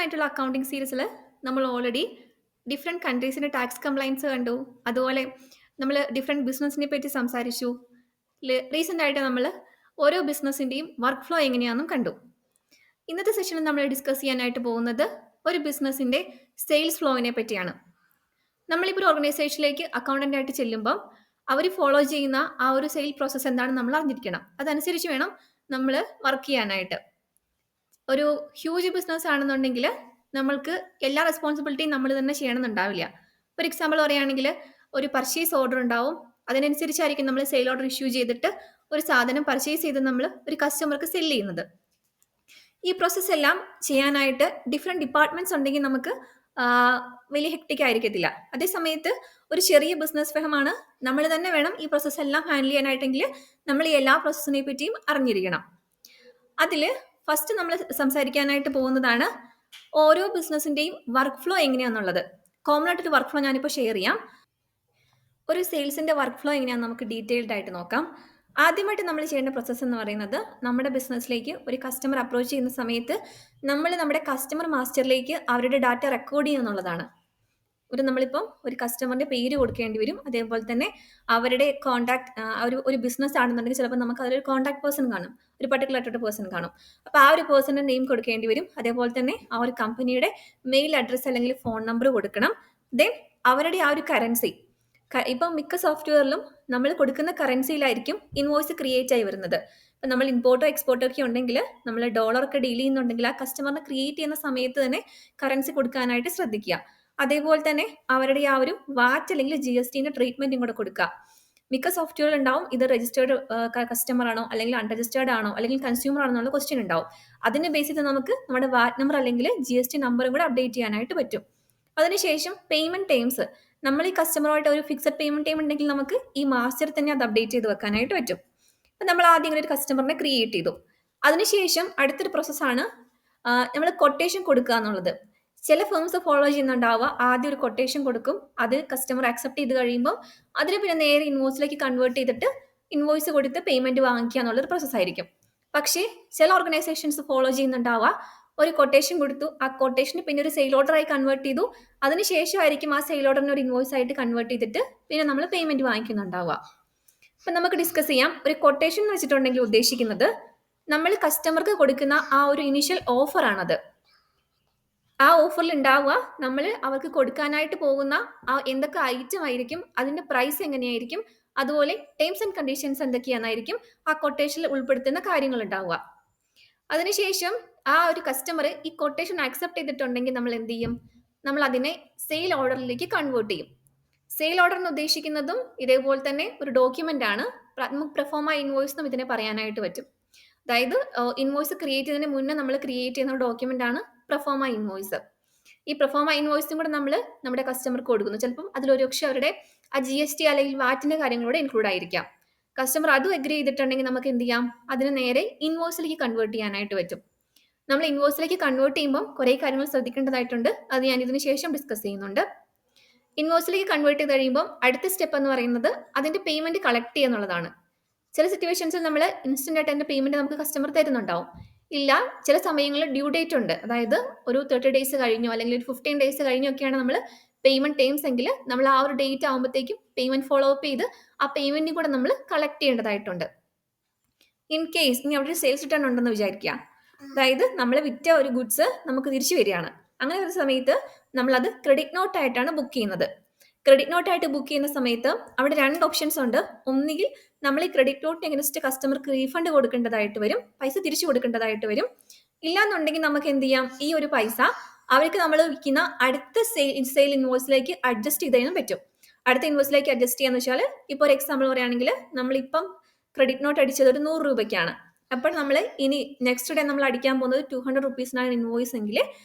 ആയിട്ടുള്ള അക്കൗണ്ടിങ് സീരീസിൽ നമ്മൾ ഓൾറെഡി ഡിഫറെൻറ്റ് കൺട്രീസിൻ്റെ ടാക്സ് കംപ്ലൈൻസ് കണ്ടു. അതുപോലെ നമ്മൾ ഡിഫറെൻറ്റ് ബിസിനസ്സിനെ പറ്റി സംസാരിച്ചു. റീസെൻ്റ് ആയിട്ട് നമ്മൾ ഓരോ ബിസിനസ്സിൻ്റെയും വർക്ക് ഫ്ലോ എങ്ങനെയാണെന്നും കണ്ടു. ഇന്നത്തെ സെഷനിൽ നമ്മൾ ഡിസ്കസ് ചെയ്യാനായിട്ട് പോകുന്നത് ഒരു ബിസിനസ്സിൻ്റെ സെയിൽസ് ഫ്ലോയിനെ പറ്റിയാണ്. നമ്മളിപ്പോൾ ഒരു ഓർഗനൈസേഷനിലേക്ക് അക്കൗണ്ടൻ്റ് ആയിട്ട് ചെല്ലുമ്പം അവർ ഫോളോ ചെയ്യുന്ന ആ ഒരു സെയിൽ പ്രോസസ്സ് എന്താണെന്ന് നമ്മൾ അറിഞ്ഞിരിക്കണം. അതനുസരിച്ച് വേണം നമ്മൾ വർക്ക് ചെയ്യാനായിട്ട്. ഒരു ഹ്യൂജ് ബിസിനസ് ആണെന്നുണ്ടെങ്കിൽ നമ്മൾക്ക് എല്ലാ റെസ്പോൺസിബിലിറ്റിയും നമ്മൾ തന്നെ ചെയ്യണമെന്നുണ്ടാവില്ല. ഫോർ എക്സാമ്പിൾ പറയുകയാണെങ്കിൽ ഒരു പർച്ചേസ് ഓർഡർ ഉണ്ടാവും. അതിനനുസരിച്ചായിരിക്കും നമ്മൾ സെയിൽ ഓർഡർ ഇഷ്യൂ ചെയ്തിട്ട് ഒരു സാധനം പർച്ചേസ് ചെയ്ത് നമ്മൾ ഒരു കസ്റ്റമർക്ക് സെല് ചെയ്യുന്നത്. ഈ പ്രോസസ്സ് എല്ലാം ചെയ്യാനായിട്ട് ഡിഫറെൻറ്റ് ഡിപ്പാർട്ട്മെൻറ്റ്സ് ഉണ്ടെങ്കിൽ നമുക്ക് വലിയ ഹെക്ടിക് ആയിരിക്കത്തില്ല. അതേ സമയത്ത് ഒരു ചെറിയ ബിസിനസ് ഫെഹമാണ്, നമ്മൾ തന്നെ വേണം ഈ പ്രോസസ്സ് എല്ലാം ഹാൻഡിൽ ചെയ്യാനായിട്ടെങ്കിൽ നമ്മൾ ഈ എല്ലാ പ്രോസസ്സിനെ പറ്റിയും അറിഞ്ഞിരിക്കണം. അതിൽ ഫസ്റ്റ് നമ്മൾ സംസാരിക്കാനായിട്ട് പോകുന്നതാണ് ഓരോ ബിസിനസ്സിൻ്റെയും വർക്ക് ഫ്ലോ എങ്ങനെയാണെന്നുള്ളത്. കോമൺ ആയിട്ടൊരു വർക്ക് ഫ്ലോ ഞാനിപ്പോൾ ഷെയർ ചെയ്യാം. ഒരു സെയിൽസിൻ്റെ വർക്ക് ഫ്ലോ എങ്ങനെയാണെന്ന് നമുക്ക് ഡീറ്റെയിൽഡ് ആയിട്ട് നോക്കാം. ആദ്യമായിട്ട് നമ്മൾ ചെയ്യേണ്ട പ്രോസസ്സ് എന്ന് പറയുന്നത്, നമ്മുടെ ബിസിനസ്സിലേക്ക് ഒരു കസ്റ്റമർ അപ്രോച്ച് ചെയ്യുന്ന സമയത്ത് നമ്മൾ നമ്മുടെ കസ്റ്റമർ മാസ്റ്ററിലേക്ക് അവരുടെ ഡാറ്റ റെക്കോർഡ് ചെയ്യുക എന്നുള്ളതാണ്. നമ്മളിപ്പം ഒരു കസ്റ്റമറിൻ്റെ പേര് കൊടുക്കേണ്ടി വരും. അതേപോലെ തന്നെ അവരുടെ കോൺടാക്ട്, ഒരു ബിസിനസ് ആണെന്നുണ്ടെങ്കിൽ ചിലപ്പോൾ നമുക്ക് അതിലൊരു കോൺടാക്ട് പേഴ്സൺ കാണും, ഒരു പർട്ടിക്കുലർ ആയിട്ടൊരു പേഴ്സൺ കാണും. അപ്പോൾ ആ ഒരു പേഴ്സണിൻ്റെ നെയിം കൊടുക്കേണ്ടി വരും. അതേപോലെ തന്നെ ആ ഒരു കമ്പനിയുടെ മെയിൽ അഡ്രസ്സ് അല്ലെങ്കിൽ ഫോൺ നമ്പർ കൊടുക്കണം. ദെൻ അവരുടെ ആ ഒരു കറൻസി, ഇപ്പം മിക്ക സോഫ്റ്റ്വെയറിലും നമ്മൾ കൊടുക്കുന്ന കറൻസിയിലായിരിക്കും ഇൻവോയ്സ് ക്രിയേറ്റ് ആയി വരുന്നത്. ഇപ്പം നമ്മൾ ഇമ്പോർട്ടോ എക്സ്പോർട്ടോ ഒക്കെ ഉണ്ടെങ്കിൽ, നമ്മൾ ഡോളറൊക്കെ ഡീൽ ചെയ്യുന്നുണ്ടെങ്കിൽ ആ കസ്റ്റമറിനെ ക്രിയേറ്റ് ചെയ്യുന്ന സമയത്ത് തന്നെ കറൻസി കൊടുക്കാനായിട്ട് ശ്രദ്ധിക്കുക. അതേപോലെ തന്നെ അവരുടെ ആ ഒരു വാറ്റ് അല്ലെങ്കിൽ GST ട്രീറ്റ്മെന്റും കൂടെ കൊടുക്കുക. മിക്ക സോഫ്റ്റ്വെയർ ഉണ്ടാവും ഇത് രജിസ്റ്റേർഡ് കസ്റ്റമർ ആണോ അല്ലെങ്കിൽ അൺരജിസ്റ്റേർഡ് ആണോ അല്ലെങ്കിൽ കൺസ്യൂമർ ആണോ എന്നുള്ള ക്വസ്റ്റ്യൻ ഉണ്ടാവും. അതിനെ ബേസ് ചെയ്ത് നമുക്ക് നമ്മുടെ വാറ്റ് നമ്പർ അല്ലെങ്കിൽ GST നമ്പറും കൂടെ അപ്ഡേറ്റ് ചെയ്യാനായിട്ട് പറ്റും. അതിനുശേഷം പേയ്മെന്റ് ടേംസ്, നമ്മൾ ഈ കസ്റ്റമറുമായിട്ട് ഒരു ഫിക്സഡ് പേയ്മെന്റ് ടൈം ഉണ്ടെങ്കിൽ നമുക്ക് ഈ മാസ്റ്ററിൽ തന്നെ അത് അപ്ഡേറ്റ് ചെയ്ത് വെക്കാനായിട്ട് പറ്റും. അപ്പം നമ്മൾ ആദ്യം ഇങ്ങനെ ഒരു കസ്റ്റമറിനെ ക്രിയേറ്റ് ചെയ്തു. അതിനുശേഷം അടുത്തൊരു പ്രോസസ്സാണ് നമ്മൾ കൊട്ടേഷൻ കൊടുക്കുക എന്നുള്ളത്. ചില ഫേംസ് ഫോളോ ചെയ്യുന്നുണ്ടാവുക, ആദ്യം ഒരു കൊട്ടേഷൻ കൊടുക്കും, അത് കസ്റ്റമർ ആക്സെപ്റ്റ് ചെയ്ത് കഴിയുമ്പോൾ അതിന് പിന്നെ നേരെ ഇൻവോയ്സിലേക്ക് കൺവേർട്ട് ചെയ്തിട്ട് ഇൻവോയ്സ് കൊടുത്ത് പേയ്മെന്റ് വാങ്ങിക്കുക എന്നുള്ളൊരു പ്രോസസ്സായിരിക്കും. പക്ഷേ ചില ഓർഗനൈസേഷൻസ് ഫോളോ ചെയ്യുന്നുണ്ടാവുക, ഒരു കൊട്ടേഷൻ കൊടുത്തു, ആ കൊട്ടേഷന് പിന്നെ ഒരു സെയിൽ ഓർഡറായി കൺവേർട്ട് ചെയ്തു, അതിനുശേഷമായിരിക്കും ആ സെയിൽ ഓർഡറിനെ ഒരു ഇൻവോയ്സ് ആയിട്ട് കൺവേർട്ട് ചെയ്തിട്ട് പിന്നെ നമ്മൾ പേയ്മെന്റ് വാങ്ങിക്കുന്നുണ്ടാവുക. അപ്പം നമുക്ക് ഡിസ്കസ് ചെയ്യാം. ഒരു കൊട്ടേഷൻ എന്ന് വെച്ചിട്ടുണ്ടെങ്കിൽ ഉദ്ദേശിക്കുന്നത് നമ്മൾ കസ്റ്റമർക്ക് കൊടുക്കുന്ന ആ ഒരു ഇനിഷ്യൽ ഓഫറാണത്. ആ ഓഫറിൽ ഉണ്ടാവുക നമ്മൾ അവർക്ക് കൊടുക്കാനായിട്ട് പോകുന്ന ആ എന്തൊക്കെ ഐറ്റം ആയിരിക്കും, അതിന്റെ പ്രൈസ് എങ്ങനെയായിരിക്കും, അതുപോലെ ടേംസ് ആൻഡ് കണ്ടീഷൻസ് എന്തൊക്കെയാണെന്നായിരിക്കും ആ കൊട്ടേഷനിൽ ഉൾപ്പെടുത്തുന്ന കാര്യങ്ങൾ ഉണ്ടാവുക. അതിനുശേഷം ആ ഒരു കസ്റ്റമർ ഈ കൊട്ടേഷൻ ആക്സെപ്റ്റ് ചെയ്തിട്ടുണ്ടെങ്കിൽ നമ്മൾ എന്ത് ചെയ്യും? നമ്മൾ അതിനെ സെയിൽ ഓർഡറിലേക്ക് കൺവേർട്ട് ചെയ്യും. സെയിൽ ഓർഡർ എന്ന് ഉദ്ദേശിക്കുന്നതും ഇതേപോലെ തന്നെ ഒരു ഡോക്യുമെന്റ് ആണ്. നമുക്ക് പ്രൊഫോമ ഇൻവോയ്സ് എന്നും ഇതിനെ പറയാനായിട്ട് പറ്റും. അതായത് ഇൻവോയ്സ് ക്രിയേറ്റ് ചെയ്യുന്നതിന് മുന്നേ നമ്മൾ ക്രിയേറ്റ് ചെയ്യുന്ന ഡോക്യുമെന്റ് ആണ് പ്രൊഫോമ ഇൻവോയ്സ്. ഈ പ്രൊഫോമ ഇൻവോയ്സും കൂടെ നമ്മൾ നമ്മുടെ കസ്റ്റമർക്ക് കൊടുക്കുന്നു. ചിലപ്പം അതിലൊരു പക്ഷേ അവരുടെ ആ GST അല്ലെങ്കിൽ വാറ്റിന്റെ കാര്യങ്ങളൂടെ ഇൻക്ലൂഡ് ആയിരിക്കാം. കസ്റ്റമർ അതും എഗ്രി ചെയ്തിട്ടുണ്ടെങ്കിൽ നമുക്ക് എന്ത് ചെയ്യാം? അതിന് നേരെ ഇൻവോയ്സിലേക്ക് കൺവേർട്ട് ചെയ്യാനായിട്ട് പറ്റും. നമ്മൾ ഇൻവോയ്സിലേക്ക് കൺവേർട്ട് ചെയ്യുമ്പോൾ കുറേ കാര്യങ്ങൾ ശ്രദ്ധിക്കേണ്ടതായിട്ടുണ്ട്. അത് ഞാൻ ഇതിന് ശേഷം ഡിസ്കസ് ചെയ്യുന്നുണ്ട്. ഇൻവോയ്സിലേക്ക് കൺവേർട്ട് ചെയ്ത് കഴിയുമ്പോൾ അടുത്ത സ്റ്റെപ്പ് എന്ന് പറയുന്നത് അതിന്റെ പേയ്മെന്റ് കളക്ട് ചെയ്യുക എന്നുള്ളതാണ്. ചില സിറ്റുവേഷൻസിൽ നമ്മൾ ഇൻസ്റ്റന്റ് ആയിട്ട് അതിന്റെ പേയ്മെന്റ് നമുക്ക് കസ്റ്റമർ തരുന്നുണ്ടാവും. ഇല്ല, ചില സമയങ്ങളിൽ ഡ്യൂ ഡേറ്റ് ഉണ്ട്. അതായത് ഒരു 30 ഡേയ്സ് കഴിഞ്ഞോ അല്ലെങ്കിൽ ഒരു 15 ഡേയ്സ് കഴിഞ്ഞോ ഒക്കെയാണ് നമ്മൾ പേയ്മെന്റ് ടൈംസ് എങ്കിൽ നമ്മൾ ആ ഒരു ഡേറ്റ് ആകുമ്പോഴത്തേക്കും പേയ്മെന്റ് ഫോളോ അപ്പ് ചെയ്ത് ആ പേയ്മെന്റും കൂടെ നമ്മൾ കളക്ട് ചെയ്യേണ്ടതായിട്ടുണ്ട്. ഇൻ കേസ് ഇനി അവിടെ ഒരു സെയിൽസ് റിട്ടേൺ ഉണ്ടെന്ന് വിചാരിക്കുക. അതായത് നമ്മൾ വിറ്റ ഒരു ഗുഡ്സ് നമുക്ക് തിരിച്ചു വരികയാണ്. അങ്ങനെ ഒരു സമയത്ത് നമ്മളത് ക്രെഡിറ്റ് നോട്ട് ആയിട്ടാണ് ബുക്ക് ചെയ്യുന്നത്. ക്രെഡിറ്റ് നോട്ട് ആയിട്ട് ബുക്ക് ചെയ്യുന്ന സമയത്ത് അവിടെ 2 ഓപ്ഷൻസ് ഉണ്ട്. ഒന്നുകിൽ നമ്മൾ ഈ ക്രെഡിറ്റ് നോട്ടിന് അഗൻസ്റ്റ് കസ്റ്റമർക്ക് റീഫണ്ട് കൊടുക്കേണ്ടതായിട്ട് വരും, പൈസ തിരിച്ചു കൊടുക്കേണ്ടതായിട്ട് വരും. ഇല്ലാന്നുണ്ടെങ്കിൽ നമുക്ക് എന്ത് ചെയ്യാം? ഈ ഒരു പൈസ അവർക്ക് നമ്മൾ വിൽക്കുന്ന അടുത്ത സെയിൽ ഇൻവോയ്സിലേക്ക് അഡ്ജസ്റ്റ് ചെയ്തതിനും പറ്റും. അടുത്ത ഇൻവോയ്സിലേക്ക് അഡ്ജസ്റ്റ് ചെയ്യാന്ന് വെച്ചാൽ, ഇപ്പോൾ ഒരു എക്സാമ്പിൾ പറയുകയാണെങ്കിൽ നമ്മളിപ്പം ക്രെഡിറ്റ് നോട്ട് അടിച്ചത് ഒരു 100 രൂപയ്ക്കാണ്. അപ്പോൾ നമ്മൾ ഇനി നെക്സ്റ്റ് ഡേ നമ്മൾ അടിക്കാൻ പോകുന്നത് 200 റുപ്പീസിനാണ് ഇൻവോയ്സ് എങ്കിൽ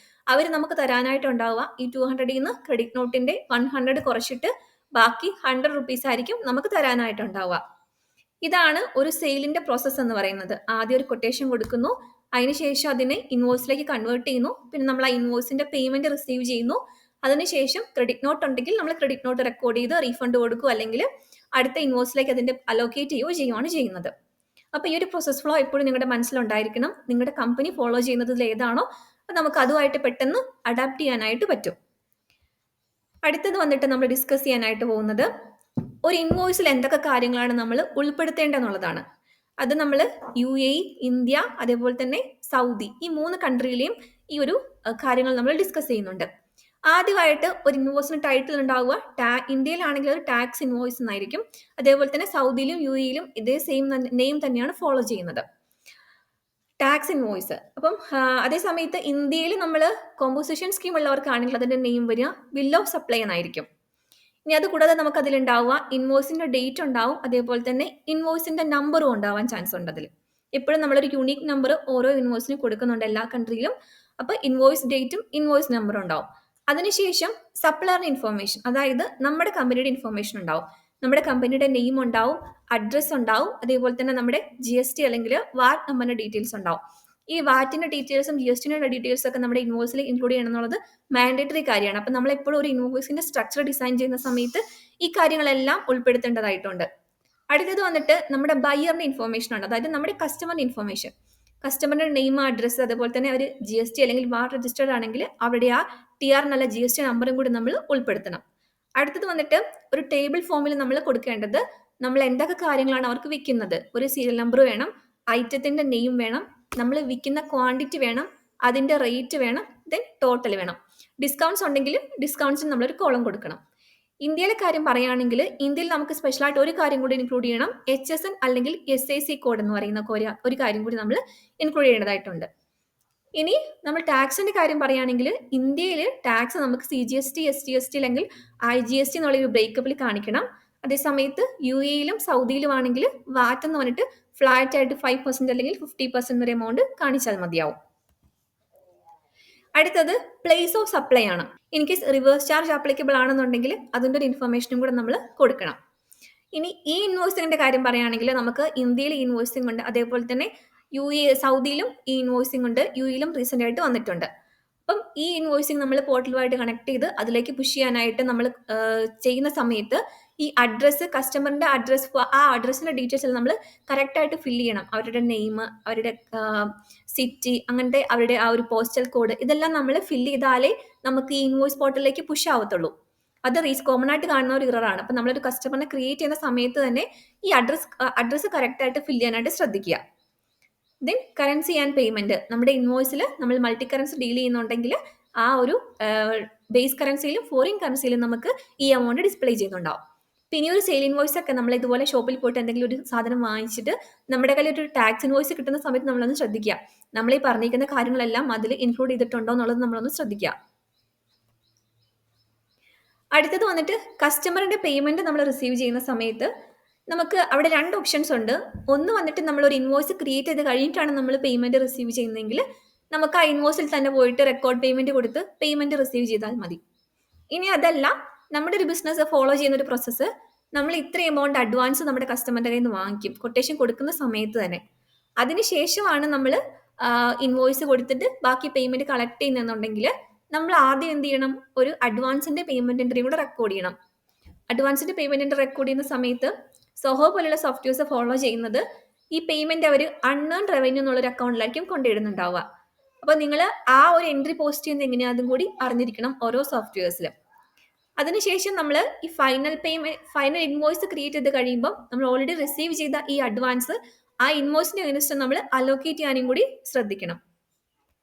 അവർ നമുക്ക് തരാനായിട്ടുണ്ടാവുക ഈ 200 നിന്ന് ക്രെഡിറ്റ് നോട്ടിന്റെ 100 കുറച്ചിട്ട് ബാക്കി 100 റുപ്പീസ് ആയിരിക്കും നമുക്ക് തരാനായിട്ടുണ്ടാവുക. ഇതാണ് ഒരു സെയിലിന്റെ പ്രോസസ്സ് എന്ന് പറയുന്നത്. ആദ്യം ഒരു കൊട്ടേഷൻ കൊടുക്കുന്നു, അതിനുശേഷം അതിനെ ഇൻവോയ്സിലേക്ക് കൺവേർട്ട് ചെയ്യുന്നു, പിന്നെ നമ്മൾ ആ ഇൻവോയ്സിന്റെ പേയ്മെന്റ് റിസീവ് ചെയ്യുന്നു. അതിനുശേഷം ക്രെഡിറ്റ് നോട്ട് ഉണ്ടെങ്കിൽ നമ്മൾ ക്രെഡിറ്റ് നോട്ട് റെക്കോർഡ് ചെയ്ത് റീഫണ്ട് കൊടുക്കുക, അല്ലെങ്കിൽ അടുത്ത ഇൻവോയ്സിലേക്ക് അതിന്റെ അലോക്കേറ്റ് ചെയ്യുകയാണ് ചെയ്യുന്നത്. അപ്പോൾ ഈ ഒരു പ്രോസസ് ഫ്ലോ എപ്പോഴും നിങ്ങളുടെ മനസ്സിലുണ്ടായിരിക്കണം. നിങ്ങളുടെ കമ്പനി ഫോളോ ചെയ്യുന്നതിൽ ഏതാണോ അപ്പോൾ നമുക്ക് അതുമായിട്ട് പെട്ടെന്ന് അഡാപ്റ്റ് ചെയ്യാനായിട്ട് പറ്റും. അടുത്തത് വന്നിട്ട് നമ്മൾ ഡിസ്കസ് ചെയ്യാനായിട്ട് പോകുന്നത് ഒരു ഇൻവോയ്സിൽ എന്തൊക്കെ കാര്യങ്ങളാണ് നമ്മൾ ഉൾപ്പെടുത്തേണ്ടതെന്നുള്ളതാണ്. അത് നമ്മൾ UAE, ഇന്ത്യ, അതേപോലെ തന്നെ സൗദി, ഈ 3 കൺട്രിയിലെയും ഈ ഒരു കാര്യങ്ങൾ നമ്മൾ ഡിസ്കസ് ചെയ്യുന്നുണ്ട്. ആദ്യമായിട്ട് ഒരു ഇൻവോയ്സിന് ടൈറ്റിൽ ഉണ്ടാവുക ഇന്ത്യയിലാണെങ്കിൽ അത് ടാക്സ് ഇൻവോയ്സ് എന്നായിരിക്കും. അതേപോലെ തന്നെ സൗദിയിലും UAEയിലും ഇതേ സെയിം നെയിം തന്നെയാണ് ഫോളോ ചെയ്യുന്നത്, ടാക്സ് ഇൻവോയ്സ്. അപ്പം അതേ സമയത്ത് ഇന്ത്യയിൽ നമ്മൾ കോമ്പോസിഷൻ സ്കീം ഉള്ളവർക്കാണെങ്കിൽ അതിന്റെ നെയിം വരിക ബിൽ ഓഫ് സപ്ലൈ എന്നായിരിക്കും. ഇനി അത് കൂടാതെ നമുക്ക് അതിലുണ്ടാവുക ഇൻവോയ്സിന്റെ ഡേറ്റ് ഉണ്ടാവും, അതേപോലെ തന്നെ ഇൻവോയ്സിന്റെ നമ്പറും ഉണ്ടാവാൻ ചാൻസ് ഉണ്ട്. അതിൽ എപ്പോഴും നമ്മളൊരു യുണീക്ക് നമ്പർ ഓരോ ഇൻവോയ്സിന് കൊടുക്കുന്നുണ്ട് എല്ലാ കൺട്രിയിലും. അപ്പോൾ ഇൻവോയ്സ് ഡേറ്റും ഇൻവോയ്സ് നമ്പറും ഉണ്ടാവും. അതിനുശേഷം സപ്ലയറിന്റെ ഇൻഫർമേഷൻ, അതായത് നമ്മുടെ കമ്പനിയുടെ ഇൻഫർമേഷൻ ഉണ്ടാവും. നമ്മുടെ കമ്പനിയുടെ നെയിം ഉണ്ടാവും, അഡ്രസ് ഉണ്ടാവും, അതേപോലെ തന്നെ നമ്മുടെ GST അല്ലെങ്കിൽ വാറ്റ് നമ്പറിന്റെ ഡീറ്റെയിൽസ് ഉണ്ടാവും. ഈ വാറ്റിന്റെ ഡീറ്റെയിൽസും GSTയുടെ ഡീറ്റെയിൽസ് ഒക്കെ നമ്മുടെ ഇൻവോയ്സിൽ ഇൻക്ലൂഡ് ചെയ്യണം എന്നുള്ളത് മാൻഡേറ്ററി കാര്യമാണ്. അപ്പം നമ്മൾ എപ്പോഴും ഒരു ഇൻവോയ്സിന്റെ സ്ട്രക്ചർ ഡിസൈൻ ചെയ്യുന്ന സമയത്ത് ഈ കാര്യങ്ങളെല്ലാം ഉൾപ്പെടുത്തേണ്ടതായിട്ടുണ്ട്. അടുത്തത് വന്നിട്ട് നമ്മുടെ ബയറിന്റെ ഇൻഫർമേഷൻ ആണ്, അതായത് നമ്മുടെ കസ്റ്റമറിന്റെ ഇൻഫർമേഷൻ. കസ്റ്റമറിന്റെ നെയിം, അഡ്രസ്സ്, അതുപോലെ തന്നെ അവർ GST അല്ലെങ്കിൽ വാറ്റ് രജിസ്റ്റേർഡ് ആണെങ്കിൽ അവിടെ ആ TR നല്ല GST നമ്പറും കൂടി നമ്മൾ ഉൾപ്പെടുത്തണം. അടുത്തത് വന്നിട്ട് ഒരു ടേബിൾ ഫോമിൽ നമ്മൾ കൊടുക്കേണ്ടത് നമ്മൾ എന്തൊക്കെ കാര്യങ്ങളാണ് അവർക്ക് വിൽക്കുന്നത്. ഒരു സീരിയൽ നമ്പർ വേണം, ഐറ്റത്തിന്റെ നെയിം വേണം, നമ്മൾ വിൽക്കുന്ന ക്വാണ്ടിറ്റി വേണം, അതിന്റെ റേറ്റ് വേണം, ദെൻ ടോട്ടൽ വേണം. ഡിസ്കൗണ്ട്സ് ഉണ്ടെങ്കിൽ ഡിസ്കൗണ്ട്സിന് നമ്മളൊരു കോളം കൊടുക്കണം. ഇന്ത്യയിലെ കാര്യം പറയുകയാണെങ്കിൽ ഇന്ത്യയിൽ നമുക്ക് സ്പെഷ്യലായിട്ട് ഒരു കാര്യം കൂടി ഇൻക്ലൂഡ് ചെയ്യണം, HSN അല്ലെങ്കിൽ SIC കോഡ് എന്ന് പറയുന്ന ഒരു കാര്യം കൂടി നമ്മൾ ഇൻക്ലൂഡ് ചെയ്യേണ്ടതായിട്ടുണ്ട്. ഇനി നമ്മൾ ടാക്സിന്റെ കാര്യം പറയുകയാണെങ്കിൽ ഇന്ത്യയിൽ ടാക്സ് നമുക്ക് CGST, SGST അല്ലെങ്കിൽ IGST എന്നുള്ള ഒരു ബ്രേക്കപ്പിൽ കാണിക്കണം. അതേസമയത്ത് UAEയിലും സൗദിയിലും ആണെങ്കിൽ വാറ്റ് എന്ന് പറഞ്ഞിട്ട് ഫ്ലാറ്റ് ആയിട്ട് 5% അല്ലെങ്കിൽ 50% വരെ എമൗണ്ട് കാണിച്ചാൽ മതിയാവും. അടുത്തത് പ്ലേസ് ഓഫ് സപ്ലൈ ആണ്. In case reverse charge applicable ആണെന്നുണ്ടെങ്കിൽ അതിൻ്റെ ഒരു ഇൻഫർമേഷനും കൂടെ നമ്മൾ കൊടുക്കണം. ഇനി ഈ ഇൻവോയ്സിങ്ങിന്റെ കാര്യം പറയുകയാണെങ്കിൽ നമുക്ക് ഇന്ത്യയിൽ ഇൻവോയ്സിംഗ് ഉണ്ട്, അതേപോലെ തന്നെ സൗദിയിലും ഈ ഇൻവോയ്സിംഗ് ഉണ്ട്, UAEയിലും റീസെന്റ് ആയിട്ട് വന്നിട്ടുണ്ട്. അപ്പം ഈ ഇൻവോയ്സിംഗ് നമ്മൾ പോർട്ടലുമായിട്ട് കണക്ട് ചെയ്ത് അതിലേക്ക് പുഷ് ചെയ്യാനായിട്ട് നമ്മൾ ചെയ്യുന്ന സമയത്ത് ഈ അഡ്രസ്സ്, കസ്റ്റമറിന്റെ അഡ്രസ്സ്, ആ അഡ്രസ്സിന്റെ ഡീറ്റെയിൽസ് നമ്മൾ കറക്റ്റായിട്ട് ഫില്ല് ചെയ്യണം. അവരുടെ നെയിം, അവരുടെ സിറ്റി, അങ്ങനത്തെ അവരുടെ ആ ഒരു പോസ്റ്റൽ കോഡ്, ഇതെല്ലാം നമ്മൾ ഫില്ല് ചെയ്താലേ നമുക്ക് ഈ ഇൻവോയ്സ് പോർട്ടലിലേക്ക് പുഷ് ആവത്തുള്ളൂ. അത് കോമൺ ആയിട്ട് കാണുന്ന ഒരു ഇററാണ്. അപ്പം നമ്മളൊരു കസ്റ്റമറിനെ ക്രിയേറ്റ് ചെയ്യുന്ന സമയത്ത് തന്നെ ഈ അഡ്രസ്സ് കറക്റ്റായിട്ട് ഫില്ല് ചെയ്യാനായിട്ട് ശ്രദ്ധിക്കുക. ദെൻ കറൻസി ആൻഡ് പേയ്മെന്റ്, നമ്മുടെ ഇൻവോയ്സിൽ നമ്മൾ മൾട്ടി കറൻസി ഡീൽ ചെയ്യുന്നുണ്ടെങ്കിൽ ആ ഒരു ബേസ് കറൻസിയിലും ഫോറിൻ കറൻസിയിലും നമുക്ക് ഈ എമൗണ്ട് ഡിസ്പ്ലേ ചെയ്യുന്നുണ്ടാവും. പിന്നെ ഒരു സെയിൽ ഇൻവോയ്സ് ഒക്കെ നമ്മൾ ഇതുപോലെ ഷോപ്പിൽ പോയിട്ട് എന്തെങ്കിലും ഒരു സാധനം വാങ്ങിച്ചിട്ട് നമ്മുടെ കയ്യിൽ ഒരു ടാക്സ് ഇൻവോയ്സ് കിട്ടുന്ന സമയത്ത് നമ്മളൊന്ന് ശ്രദ്ധിക്കുക, നമ്മൾ ഈ പറഞ്ഞിരിക്കുന്ന കാര്യങ്ങളെല്ലാം അതിൽ ഇൻക്ലൂഡ് ചെയ്തിട്ടുണ്ടോ എന്നുള്ളത് നമ്മളൊന്ന് ശ്രദ്ധിക്കുക. അടുത്തത് വന്നിട്ട് കസ്റ്റമറിന്റെ പേയ്മെന്റ് നമ്മൾ റിസീവ് ചെയ്യുന്ന സമയത്ത് നമുക്ക് അവിടെ 2 ഓപ്ഷൻസ് ഉണ്ട്. ഒന്ന് വന്നിട്ട് നമ്മൾ ഒരു ഇൻവോയ്സ് ക്രിയേറ്റ് ചെയ്ത് കഴിഞ്ഞിട്ടാണ് നമ്മൾ പേയ്മെന്റ് റിസീവ് ചെയ്യുന്നതെങ്കിൽ നമുക്ക് ആ ഇൻവോയ്സിൽ തന്നെ പോയിട്ട് റെക്കോർഡ് പേയ്മെന്റ് കൊടുത്ത് പേയ്മെന്റ് റിസീവ് ചെയ്താൽ മതി. ഇനി അതല്ല, നമ്മുടെ ഒരു ബിസിനസ് ഫോളോ ചെയ്യുന്ന ഒരു പ്രോസസ്സ്, നമ്മൾ ഇത്ര എമൗണ്ട് അഡ്വാൻസ് നമ്മുടെ കസ്റ്റമറിന്റെ കയ്യിൽ നിന്ന് വാങ്ങിക്കും കൊട്ടേഷൻ കൊടുക്കുന്ന സമയത്ത് തന്നെ. അതിനുശേഷമാണ് നമ്മൾ ഇൻവോയ്സ് കൊടുത്തിട്ട് ബാക്കി പേയ്മെന്റ് കളക്ട് ചെയ്യുന്നുണ്ടെങ്കിൽ നമ്മൾ ആദ്യം എന്ത് ചെയ്യണം, ഒരു അഡ്വാൻസിന്റെ പേയ്മെന്റ് എൻട്രി കൂടെ റെക്കോർഡ് ചെയ്യണം. അഡ്വാൻസിന്റെ പേയ്മെന്റ് എൻട്രി റെക്കോർഡ് ചെയ്യുന്ന സമയത്ത് സോഹോ പോലുള്ള സോഫ്റ്റ്വെയർസ് ഫോളോ ചെയ്യുന്നത് ഈ പേയ്മെന്റ് അവർ അൺഏൺ റവന്യൂ എന്നുള്ളൊരു അക്കൗണ്ടിലായിരിക്കും കൊണ്ടിടുന്നുണ്ടാവുക. അപ്പോൾ നിങ്ങൾ ആ ഒരു എൻട്രി പോസ്റ്റ് ചെയ്യുന്നത് എങ്ങനെയാ അതും കൂടി അറിഞ്ഞിരിക്കണം ഓരോ സോഫ്റ്റ്വെയർസിലും. അതിനുശേഷം നമ്മൾ ഈ ഫൈനൽ ഇൻവോയ്സ് ക്രിയേറ്റ് ചെയ്ത് കഴിയുമ്പോൾ നമ്മൾ ഓൾറെഡി റിസീവ് ചെയ്ത ഈ അഡ്വാൻസ് ആ ഇൻവോയ്സിന്റെ അഗൈൻസ്റ്റ് നമ്മൾ അലോക്കേറ്റ് ചെയ്യാനും കൂടി ശ്രദ്ധിക്കണം.